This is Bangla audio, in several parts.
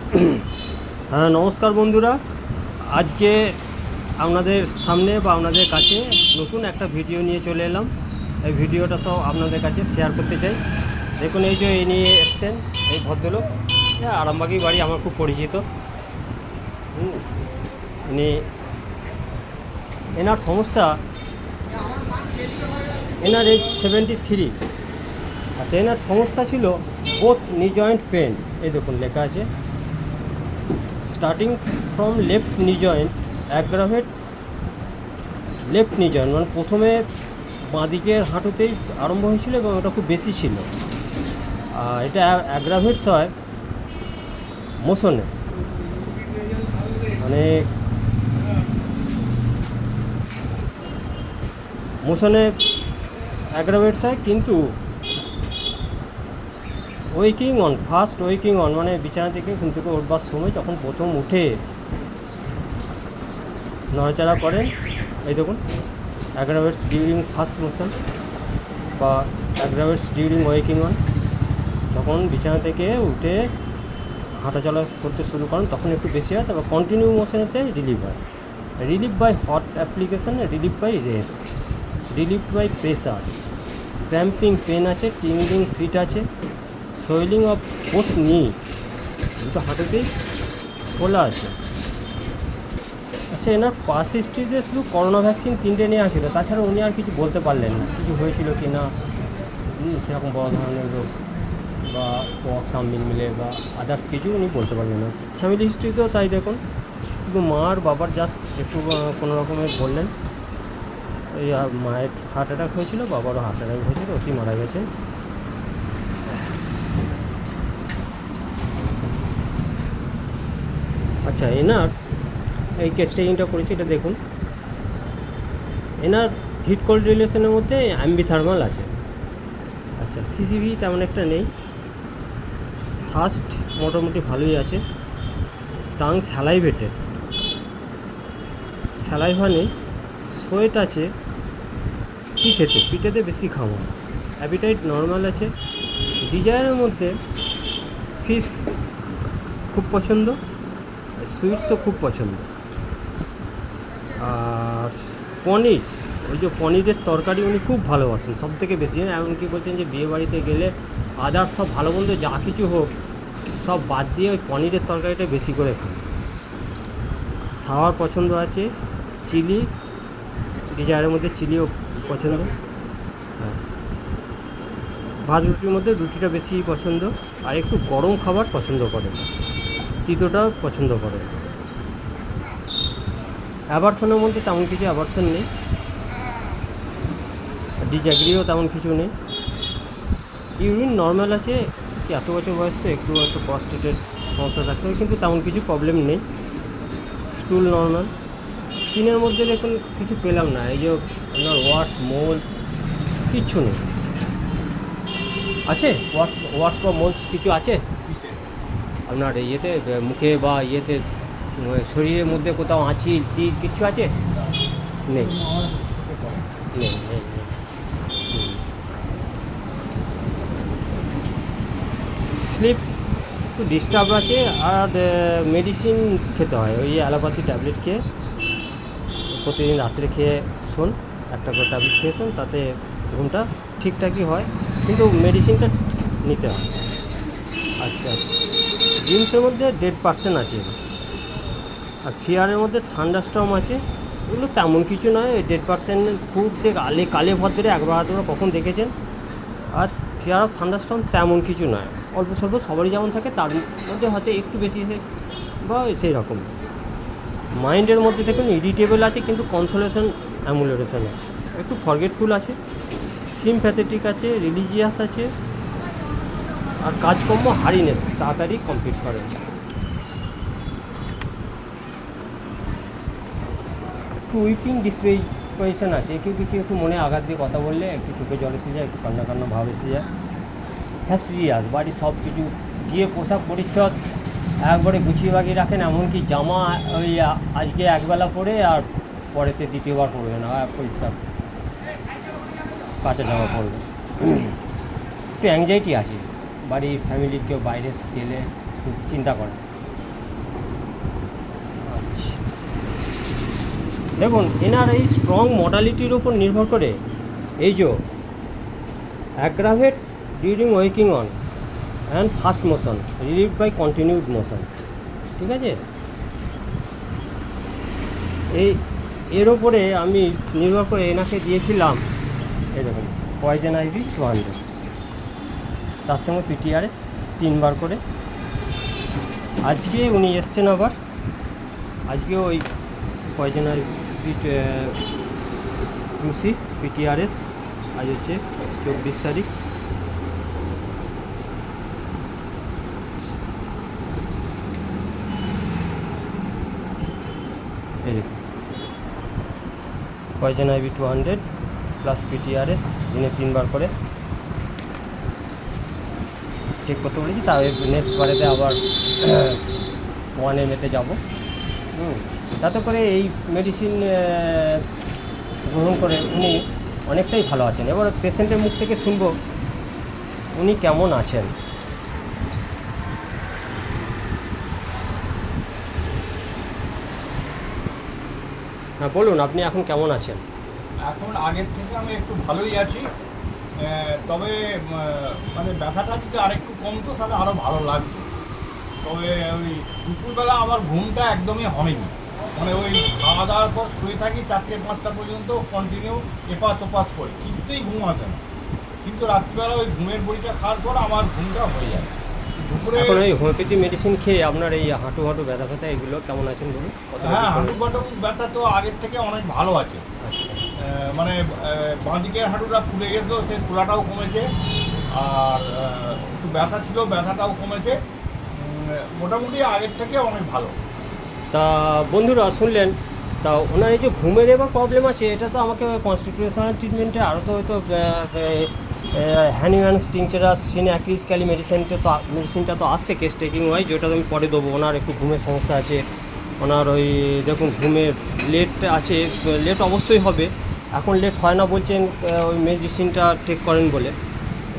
হ্যাঁ, নমস্কার বন্ধুরা। আজকে আপনাদের সামনে বা আপনাদের কাছে নতুন একটা ভিডিও নিয়ে চলে এলাম। এই ভিডিওটা সব আপনাদের কাছে শেয়ার করতে চাই। দেখুন, এই যে এই নিয়ে এসছেন এই ভদ্রলোক, আরামবাগী বাড়ি, আমার খুব পরিচিত। ইনি, এনার সমস্যা, এনার এজ 73। আচ্ছা, এনার সমস্যা ছিল বোথ নি জয়েন্ট পেন। এই দেখুন লেখা আছে, স্টার্টিং ফ্রম লেফট নি জয়েন্ট অ্যাগ্রাভেটস লেফট নি জয়েন্ট, মানে প্রথমে বাঁদিকের হাঁটুতেই আরম্ভ হয়েছিল এবং ওটা খুব বেশি ছিল। আর এটা অ্যাগ্রাভেটস হয় মোশনে, মানে মোশনে অ্যাগ্রাভেটস হয়। কিন্তু ফার্স্ট ওয়েকিং অন, মানে বিছানা থেকে ঘুম থেকে উঠবার সময় যখন প্রথম উঠে নড়াচড়া করেন, এই দেখুন অ্যাগ্রাভেটস ডিউরিং ফার্স্ট মোশন বা অ্যাগ্রাভেটস ডিউরিং ওয়েকিং অন, যখন বিছানা থেকে উঠে হাঁটাচলা করতে শুরু করেন তখন একটু বেশি হয়। তারপর কন্টিনিউ মোশনেতে রিলিফ হয়। Relief by hot application, relief by rest, relief by pressure, cramping pain আছে, টিংলিং ফিট আছে, সোয়েলিং অফ বোথ নি, দুটো হাঁটুতেই খোলা আছে। আচ্ছা, এনার পাস হিস্ট্রিতে শুধু করোনা ভ্যাকসিন 3টে নেওয়া ছিল, তাছাড়া উনি আর কিছু বলতে পারলেন না, কিছু হয়েছিল কি না সেরকম বড় ধরনের রোগ বা সামমিল মিলে বা আদার্স কিছু উনি বলতে পারলেন না। ফ্যামিলি হিস্ট্রিতেও তাই দেখুন, শুধু মা আর বাবার জাস্ট একটু কোনো রকমের বললেন। এই মায়ের হার্ট অ্যাটাক হয়েছিল, বাবারও হার্ট অ্যাটাক হয়েছিল, অতি মারা গেছেন। আচ্ছা, এনার এই কেস টেকিংটা করেছি, এটা দেখুন। এনার হিট কোল্ড রিলেশনের মধ্যে অ্যাম্বিথার্মাল আছে। আচ্ছা, সিসিভি তেমন একটা নেই, ফার্স্ট মোটামুটি ভালোই আছে। টাং স্যালাইভেটেড, স্যালাইভা নেই। সোয়েট আছে পিঠেতে বেশি খাওয়া। অ্যাপিটাইট নর্মাল আছে। ডিজায়ারের মধ্যে ফিশ খুব পছন্দ, সুইটসও খুব পছন্দ। আর পনির, ওই যে পনিরের তরকারি উনি খুব ভালোবাসেন সব থেকে বেশি। এমনকি বলছেন যে বিয়ে বাড়িতে গেলে আদার্স সব ভালো মন্দ যা কিছু হোক সব বাদ দিয়ে ওই পনিরের তরকারিটা বেশি করে খান। সাওয়ার পছন্দ আছে, চিলি, ডিজায়ারের মধ্যে চিলিও পছন্দ। হ্যাঁ, ভাত রুটির মধ্যে রুটিটা বেশি পছন্দ। আর একটু গরম খাবার পছন্দ করে, তিতোটাও পছন্দ করে। অ্যাভারশনের মধ্যে তেমন কিছু অ্যাভারশন নেই, ডিজাগ্রিও তেমন কিছু নেই। ইউরিন নর্মাল আছে, এত বছর বয়স তো একটু প্রস্টেটের সমস্যা থাকতে হবে, কিন্তু তেমন কিছু প্রবলেম নেই। স্টুল নর্মাল। স্কিনের মধ্যে দেখুন কিছু পেলাম না, এই যে আপনার ওয়ার্স মোল কিচ্ছু নেই। আছে ওয়ার্স বা মোলস কিছু আছে আপনার ইয়েতে, মুখে বা ইয়েতে, শরীরের মধ্যে কোথাও আঁচি কিছু আছে? নেই, নেই, নেই। স্লিপ একটু ডিস্টার্ব আছে, আর মেডিসিন খেতে হয়, ওই অ্যালোপ্যাথি ট্যাবলেট খেয়ে প্রতিদিন রাত্রে খেয়ে শোন, একটা করে ট্যাবলেট খেয়ে শোন, তাতে ঘুমটা ঠিকঠাকই হয়, কিন্তু মেডিসিনটা নিতে হয়। আচ্ছা, জিন্সের মধ্যে 100% আছে। আর ফিয়ারের মধ্যে থান্ডারস্টর্ম আছে, এগুলো তেমন কিছু নয়। 100% খুব যে কালে ভদ্রে একবার তোমরা কখন দেখেছেন। আর ফিয়ার অফ থান্ডারস্টর্ম তেমন কিছু নয়, অল্প স্বল্প সবারই যেমন থাকে তার মধ্যে হয়তো একটু বেশি বা সেই রকম। মাইন্ডের মধ্যে দেখুন ইরিটেবল আছে, কিন্তু কনসোলেশন অ্যামুলেশন আছে, একটু ফরগেটফুল আছে, সিমপ্যাথেটিক আছে, রিলিজিয়াস আছে, আর কাজকর্ম হারিনেস, তাড়াতাড়ি কমপ্লিট করে। একটু উইপিং ডিসপোজিশন আছে, কিছু একটু মনে আঘাত দিয়ে কথা বললে একটু চোখে জল এসে যায়, একটু কান্না কান্না ভাব এসে যায়। ফ্যাস্টিডিয়াস, বাড়ির সব কিছু গিয়ে পোশাক পরিচ্ছদ একবারে গুছিয়ে বাগিয়ে রাখেন, এমনকি জামা ওই আজকে একবেলা পরে আর পরেতে দ্বিতীয়বার পরবে না, পরিষ্কার কাঁচা জামা পরবে। একটু অ্যাংজাইটি আছে, বাড়ির ফ্যামিলির কেউ বাইরে গেলে খুব চিন্তা করে। দেখুন এনার এই স্ট্রং মডালিটির উপর নির্ভর করে এই যে aggravates during waking on and first motion relieve by continued motion, ঠিক আছে। এর ওপরে আমি নির্ভর করে এনাকে দিয়েছিলাম এই দেখুন পয়জন আইভি 200, তার সঙ্গে পিটিআরএস 3 বার করে। আজকে উনি এসছেন আবার, আজকেও ওই পয়জন আইভি 2C পিটিআরএস, আজ হচ্ছে 24 তারিখ। এই দেখুন পয়জন আইভি 200 প্লাস পিটিআরএস দিনে 3 বার করে ঠিক করতে বলেছি। তাই নেক্সট বারেতে আবার 1 MA যাবো। তাতে করে এই মেডিসিন গ্রহণ করে উনি অনেকটাই ভালো আছেন। এবার পেশেন্টের মুখ থেকে শুনবো উনি কেমন আছেন। হ্যাঁ বলুন, আপনি এখন কেমন আছেন? এখন আগের থেকে আমি একটু ভালোই আছি, তবে মানে ব্যথাটা যদি আরেকটু কমতো তাহলে আরও ভালো লাগতো। তবে ওই দুপুরবেলা আমার ঘুমটা একদমই হয়নি, মানে ওই খাওয়া দাওয়ার পর শুয়ে থাকি 4টে-5টা পর্যন্ত কন্টিনিউ এপাশ ওপাশ করে, কিছুতেই ঘুম আসে না। কিন্তু রাত্রিবেলা ওই ঘুমের বড়িটা খাওয়ার পর আমার ঘুমটা হয়ে যায়। দুপুরে এখন ওই হোমিওপ্যাথি মেডিসিন খেয়ে আপনার এই হাঁটু ব্যথা এগুলো কেমন আছেন বলুন? হ্যাঁ, হাঁটু ব্যথা তো আগের থেকে অনেক ভালো আছে। আচ্ছা, মানে বাঁদিকের হাঁটুটা ফুলে গেছিলো, সেই ফোলাটাও কমেছে, আর একটু ব্যথা ছিল, ব্যথাটাও কমেছে। মোটামুটি আগের থেকে অনেক ভালো। তা বন্ধুরা শুনলেন, তা ওনার এই যে ঘুমের এবার প্রবলেম আছে, এটা তো আমাকে কনস্টিটিউশনাল ট্রিটমেন্টে আরও তো হয়তো হ্যানিম্যানস টিংচারাস সিনঅ্যাক্রিস ক্যালি মেডিসিনটা তো আসছে কেস টেকিং ওয়াইজ, যেটা আমি পরে দেবো। ওনার একটু ঘুমের সমস্যা আছে, ওনার ওই দেখুন ঘুমের লেট আছে, লেট অবশ্যই হবে। এখন লেট হয় না বলছেন, ওই মেডিসিনটা টেক করেন বলে,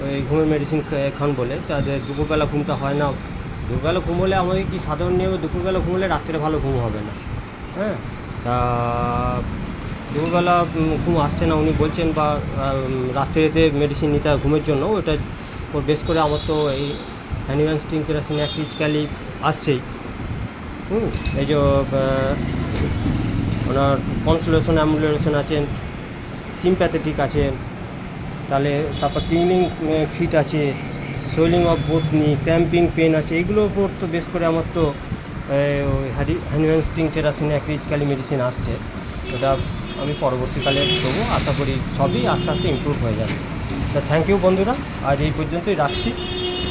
ওই ঘুমের মেডিসিন খান বলে। তাদের দুপুরবেলা ঘুমটা হয় না। দুপুরবেলা ঘুম হলে আমাকে কি সাধারণ নিয়মে দুপুরবেলা ঘুম হলে রাত্রে ভালো ঘুম হবে না। হ্যাঁ, তা দুপুরবেলা ঘুম আসছে না উনি বলছেন, বা রাত্রেতে মেডিসিন নিতে হয় ঘুমের জন্য, ওটা ওর বেশ করে আমার তো এই হ্যানিম্যানস টিংচারাস সিনঅ্যাক্রিস ক্যালি আসছেই। এই যে ওনার কনসোলেশন অ্যামুলেশন আছেন, সিম্প্যাথেটিক আছে, তাহলে তারপর টিংলিং ফিট আছে, সোয়েলিং অফ বোথ নি, ক্র্যাম্পিং পেন আছে। এইগুলোর উপর তো বেশ করে আমার তো ওই হ্যানিম্যানস টিংচারাস সিনঅ্যাক্রিস ক্যালি মেডিসিন আসছে। ওটা আমি পরবর্তীকালে দেবো, আশা করি সবই আস্তে আস্তে ইমপ্রুভ হয়ে যাবে। তা থ্যাংক ইউ বন্ধুরা, আজ এই পর্যন্তই রাখছি।